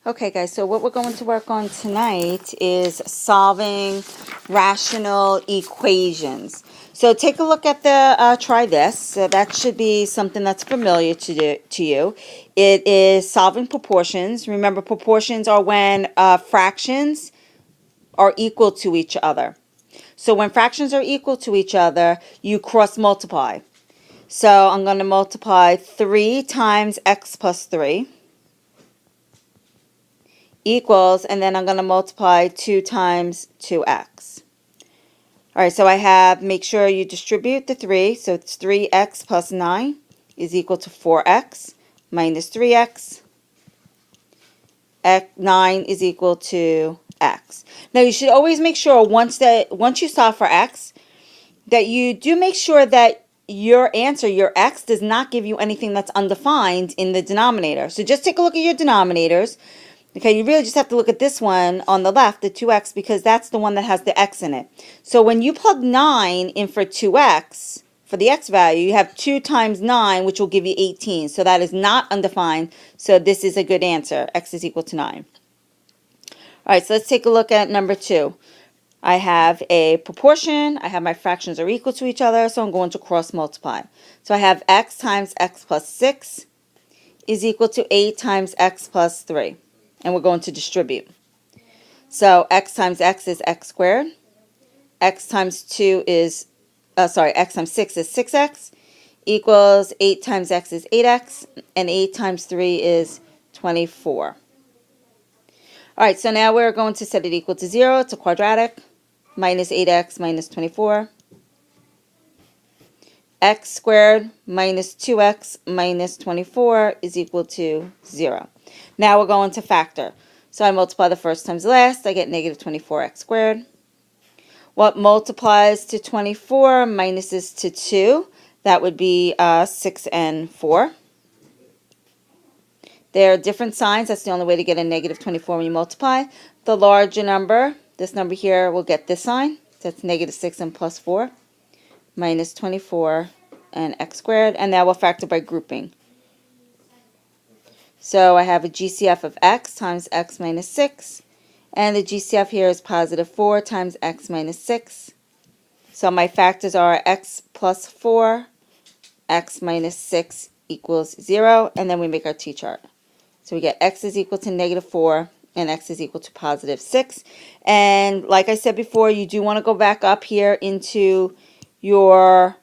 Okay, guys, so what we're going to work on tonight is solving rational equations. So take a look at the, try this. So that should be something that's familiar to you. It is solving proportions. Remember, proportions are when fractions are equal to each other. So when fractions are equal to each other, you cross multiply. So I'm going to multiply 3 times x plus 3. Equals, and then I'm going to multiply 2 times 2x. All right, so I have, make sure you distribute the 3. So it's 3x plus 9 is equal to 4x minus 3x. 9 is equal to x. Now you should always make sure once you solve for x, that you do make sure that your answer, your x, does not give you anything that's undefined in the denominator. So just take a look at your denominators. Okay, you really just have to look at this one on the left, the 2x, because that's the one that has the x in it. So when you plug 9 in for 2x, for the x value, you have 2 times 9, which will give you 18. So that is not undefined. So this is a good answer. X is equal to 9. All right, so let's take a look at number 2. I have a proportion. I have my fractions are equal to each other, so I'm going to cross multiply. So I have x times x plus 6 is equal to 8 times x plus 3. And we're going to distribute. So x times x is x squared. X times 2 is, x times 6 is 6x equals 8 times x is 8x, and 8 times 3 is 24. All right, so now we're going to set it equal to 0. It's a quadratic. Minus 8x minus 24. X squared minus 2x minus 24 is equal to 0. Now we're going to factor. So I multiply the first times the last. I get negative 24x squared. What multiplies to 24 minuses to 2? That would be 6 and 4. They're different signs. That's the only way to get a negative 24 when you multiply. The larger number, this number here, will get this sign. That's negative 6 and plus 4 minus 24 and x squared. And now we'll factor by grouping. So I have a GCF of x times x minus 6. And the GCF here is positive 4 times x minus 6. So my factors are x plus 4, x minus 6 equals 0. And then we make our t-chart. So we get x is equal to negative 4 and x is equal to positive 6. And like I said before, you do want to go back up here into your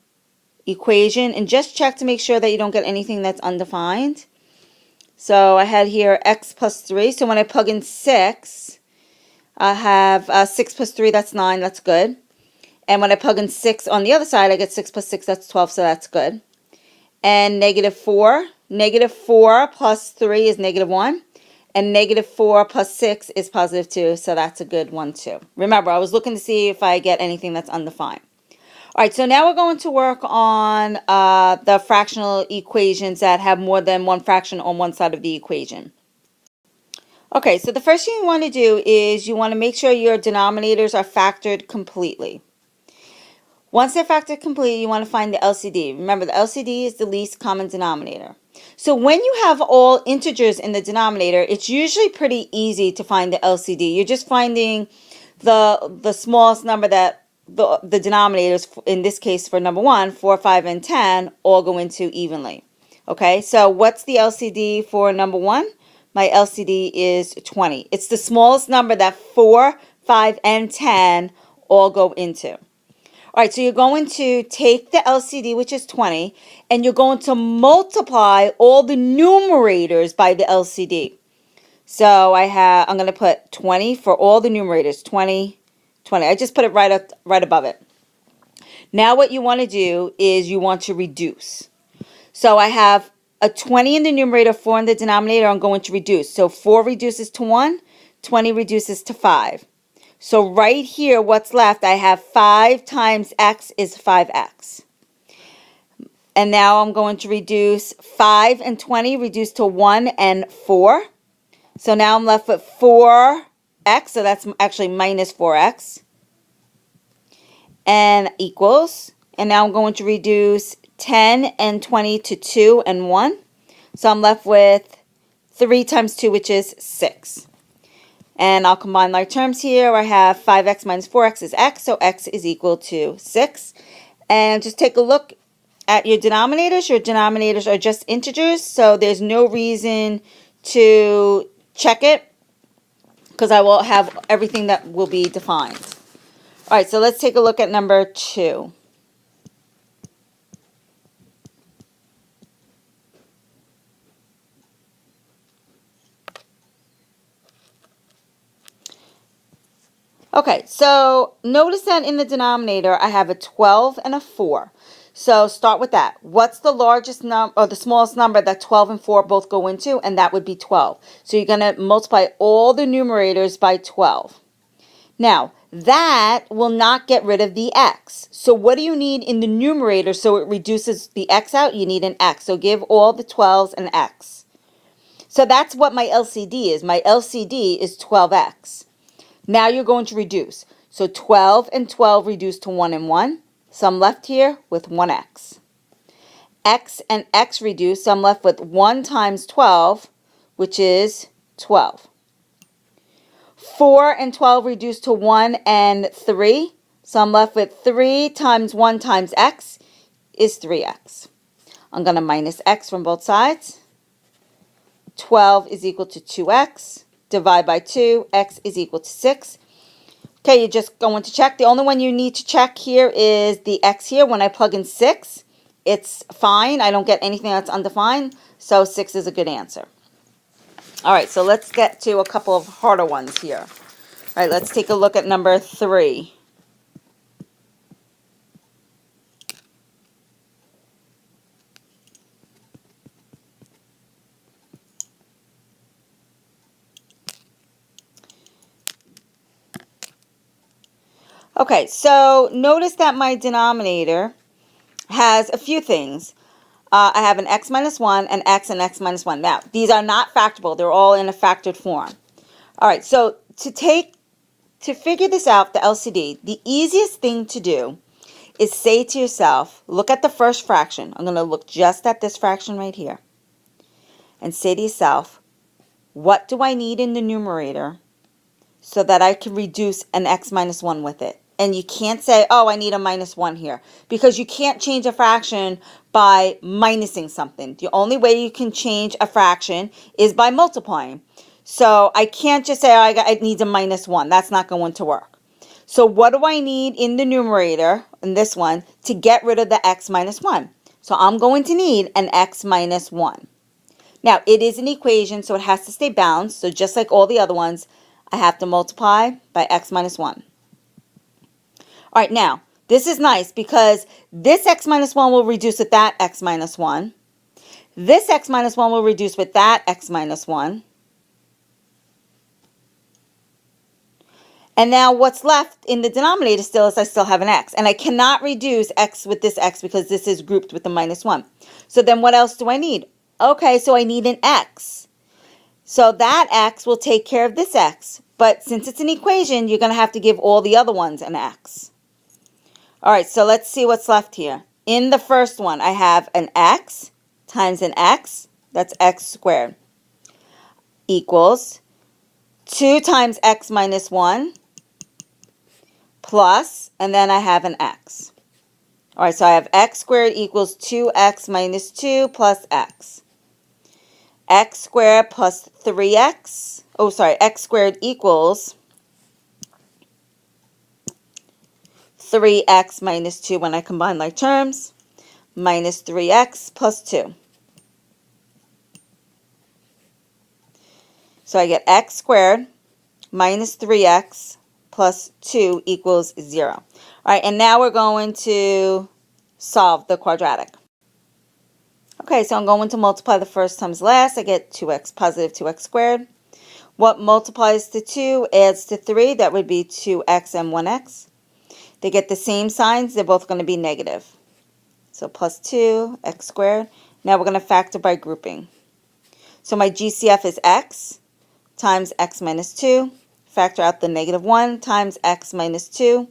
equation and just check to make sure that you don't get anything that's undefined. So I had here x plus 3. So when I plug in 6, I have 6 plus 3, that's 9, that's good. And when I plug in 6 on the other side, I get 6 plus 6, that's 12, so that's good. And negative 4. Negative 4 plus 3 is negative 1. And negative 4 plus 6 is positive 2, so that's a good one too. Remember, I was looking to see if I get anything that's undefined. All right, so now we're going to work on the fractional equations that have more than one fraction on one side of the equation. Okay, so the first thing you want to do is you want to make sure your denominators are factored completely. Once they're factored completely, you want to find the LCD. Remember, the LCD is the least common denominator. So when you have all integers in the denominator, it's usually pretty easy to find the LCD. You're just finding the smallest number that the denominators, in this case for number 1, 4, 5, and 10, all go into evenly. Okay, so what's the LCD for number 1? My LCD is 20. It's the smallest number that 4, 5, and 10 all go into. All right, so you're going to take the LCD, which is 20, and you're going to multiply all the numerators by the LCD. So I'm going to put 20 for all the numerators, 20, 20. I just put it right above it. Now what you want to do is you want to reduce. So I have a 20 in the numerator, 4 in the denominator. I'm going to reduce. So 4 reduces to 1, 20 reduces to 5. So right here, what's left, I have 5 times x is 5x. And now I'm going to reduce 5 and 20, reduce to 1 and 4. So now I'm left with 4x, so that's actually minus 4x. And equals, and now I'm going to reduce 10 and 20 to 2 and 1. So I'm left with 3 times 2, which is 6. And I'll combine my terms here. I have 5x minus 4x is x, so x is equal to 6. And just take a look at your denominators. Your denominators are just integers, so there's no reason to check it because I will have everything that will be defined. All right, so let's take a look at number 2. Okay, so notice that in the denominator, I have a 12 and a 4. So start with that. What's the largest number or the smallest number that 12 and 4 both go into? And that would be 12. So you're going to multiply all the numerators by 12. Now, that will not get rid of the x. So what do you need in the numerator so it reduces the x out? You need an x. So give all the 12s an x. So that's what my LCD is. My LCD is 12x. Now you're going to reduce. So 12 and 12 reduce to 1 and 1. So I'm left here with 1x. X and x reduce, so I'm left with 1 times 12, which is 12. 4 and 12 reduce to 1 and 3. So I'm left with 3 times 1 times x is 3x. I'm going to minus x from both sides. 12 is equal to 2x. Divide by 2, x is equal to 6. Okay, you're just going to check. The only one you need to check here is the x here. When I plug in 6, it's fine. I don't get anything that's undefined, so 6 is a good answer. All right, so let's get to a couple of harder ones here. All right, let's take a look at number 3. Okay, so notice that my denominator has a few things. I have an x minus 1 and x minus 1. Now, these are not factorable. They're all in a factored form. All right, so to figure this out, the LCD, the easiest thing to do is say to yourself, look at the first fraction. I'm going to look just at this fraction right here. And say to yourself, what do I need in the numerator so that I can reduce an x minus 1 with it? And you can't say, oh, I need a minus 1 here. Because you can't change a fraction by minusing something. The only way you can change a fraction is by multiplying. So I can't just say, oh, I need a minus 1. That's not going to work. So what do I need in the numerator, in this one, to get rid of the x minus 1? So I'm going to need an x minus 1. Now, it is an equation, so it has to stay balanced. So just like all the other ones, I have to multiply by x minus 1. All right, now, this is nice because this x minus 1 will reduce with that x minus 1. This x minus 1 will reduce with that x minus 1. And now what's left in the denominator still is I still have an x. And I cannot reduce x with this x because this is grouped with the minus 1. So then what else do I need? Okay, so I need an x. So that x will take care of this x. But since it's an equation, you're going to have to give all the other ones an x. All right, so let's see what's left here. In the first one, I have an x times an x, that's x squared, equals 2 times x minus 1 plus, and then I have an x. All right, so I have x squared equals 2x minus 2 plus x. X squared plus 3x, x squared equals 3x minus 2 when I combine like terms, minus 3x plus 2. So I get x squared minus 3x plus 2 equals 0. All right, and now we're going to solve the quadratic. Okay, so I'm going to multiply the first times last. I get 2x, positive 2x squared. What multiplies to 2 adds to 3. That would be 2x and 1x. They get the same signs. They're both going to be negative. So plus 2x squared. Now we're going to factor by grouping. So my GCF is x times x minus 2. Factor out the negative 1 times x minus 2.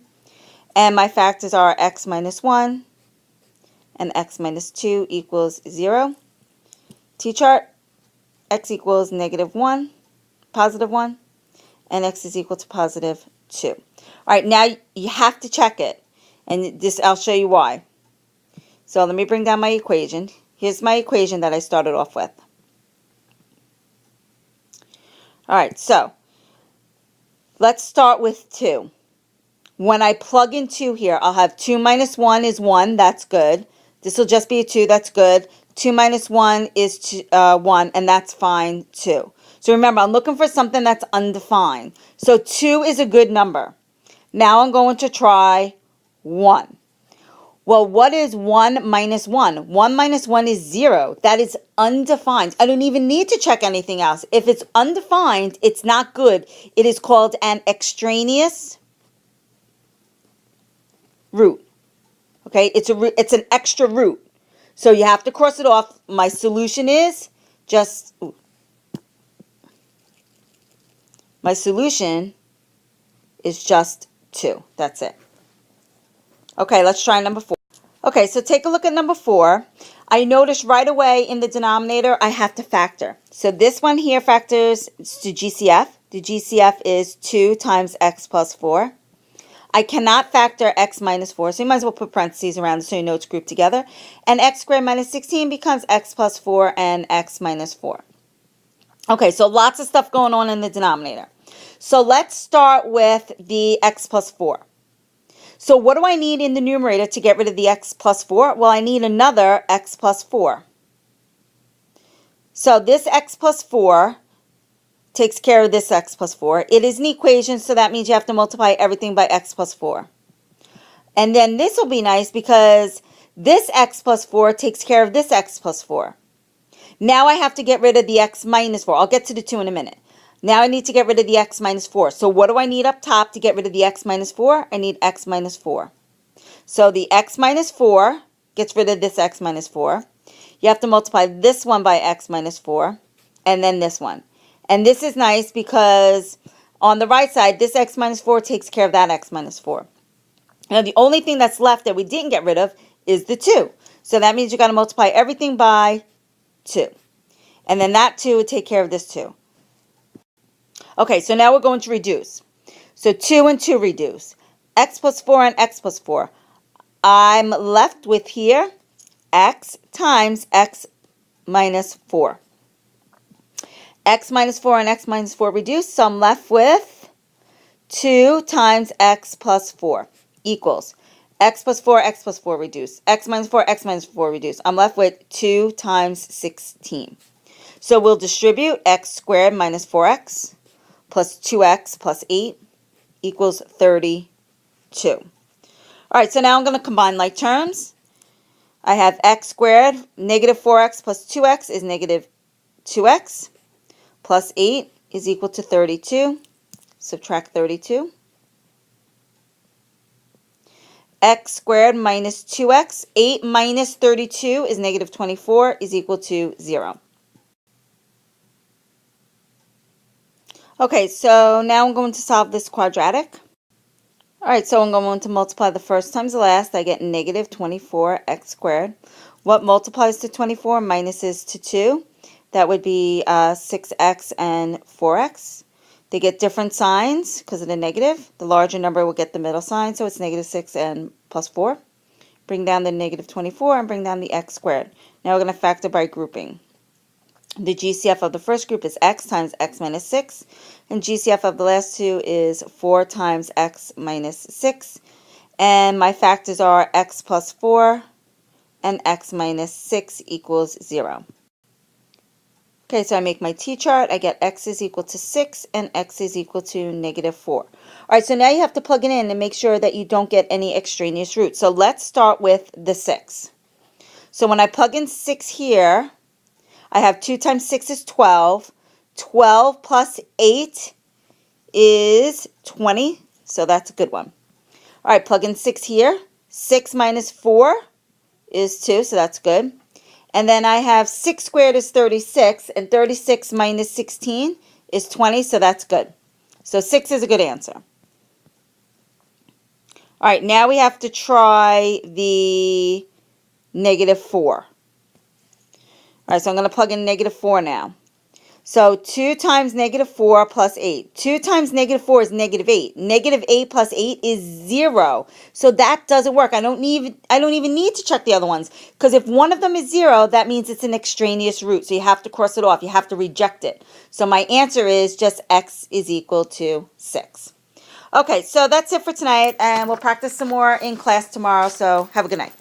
And my factors are x minus 1 and x minus 2 equals 0. T-chart. x equals -1, positive 1, and x is equal to positive 2. All right, now you have to check it, and this I'll show you why. So let me bring down my equation. Here's my equation that I started off with. All right, so let's start with 2. When I plug in 2 here, I'll have 2 minus 1 is 1. That's good. This will just be a 2. That's good. 2 minus 1 is 1, and that's fine too. So remember, I'm looking for something that's undefined. So 2 is a good number. Now I'm going to try 1. Well, what is 1 minus 1? 1 minus 1 is 0. That is undefined. I don't even need to check anything else. If it's undefined, it's not good. It is called an extraneous root. Okay, it's an extra root. So you have to cross it off. My solution is just, my solution is just 2. That's it. Okay, let's try number 4. Okay, so take a look at number 4. I notice right away in the denominator I have to factor. So this one here factors to GCF. The GCF is 2 times x plus 4. I cannot factor x minus 4, so you might as well put parentheses around it so you know it's grouped together. And x squared minus 16 becomes x plus 4 and x minus 4. Okay, so lots of stuff going on in the denominator. So let's start with the x plus 4. So what do I need in the numerator to get rid of the x plus 4? Well, I need another x plus 4. So this x plus 4 takes care of this x plus 4. It is an equation, so that means you have to multiply everything by x plus 4. And then this will be nice because this x plus 4 takes care of this x plus 4. Now I have to get rid of the x minus 4. I'll get to the 2 in a minute. Now I need to get rid of the x minus 4. So what do I need up top to get rid of the x minus 4? I need x minus 4. So the x minus 4 gets rid of this x minus 4. You have to multiply this one by x minus 4, and then this one. And this is nice because on the right side, this x minus 4 takes care of that x minus 4. Now the only thing that's left that we didn't get rid of is the 2. So that means you got to multiply everything by 2. And then that 2 would take care of this 2. Okay, so now we're going to reduce. So 2 and 2 reduce. X plus 4 and x plus 4. I'm left with here x times x minus 4. X minus 4 and x minus 4 reduce, so I'm left with 2 times x plus 4 equals x plus 4, x plus 4 reduce. X minus 4, x minus 4 reduce. I'm left with 2 times 16. So we'll distribute x squared minus 4x plus 2x plus 8 equals 32. All right, so now I'm going to combine like terms. I have x squared, negative 4x plus 2x is negative 2x, plus 8 is equal to 32. Subtract 32. X squared minus 2x, 8 minus 32 is negative 24, is equal to 0. Okay, so now I'm going to solve this quadratic. All right, so I'm going to multiply the first times the last. I get negative 24x squared. What multiplies to 24 minuses to 2? That would be 6x and 4x. They get different signs because of the negative. The larger number will get the middle sign, so it's negative 6 and plus 4. Bring down the negative 24 and bring down the x squared. Now we're going to factor by grouping. The GCF of the first group is x times x minus 6. And GCF of the last two is 4 times x minus 6. And my factors are x plus 4 and x minus 6 equals 0. Okay, so I make my t-chart. I get x is equal to 6 and x is equal to negative 4. All right, so now you have to plug it in and make sure that you don't get any extraneous roots. So let's start with the 6. So when I plug in 6 here, I have 2 times 6 is 12. 12 plus 8 is 20, so that's a good one. All right, plug in 6 here. 6 minus 4 is 2, so that's good. And then I have 6 squared is 36, and 36 minus 16 is 20, so that's good. So 6 is a good answer. All right, now we have to try the negative 4. All right, so I'm going to plug in negative 4 now. So 2 times negative 4 plus 8. 2 times negative 4 is negative 8. Negative 8 plus 8 is 0. So that doesn't work. I don't even need to check the other ones. Because if one of them is 0, that means it's an extraneous root. So you have to cross it off. You have to reject it. So my answer is just x is equal to 6. Okay, so that's it for tonight. And we'll practice some more in class tomorrow. So have a good night.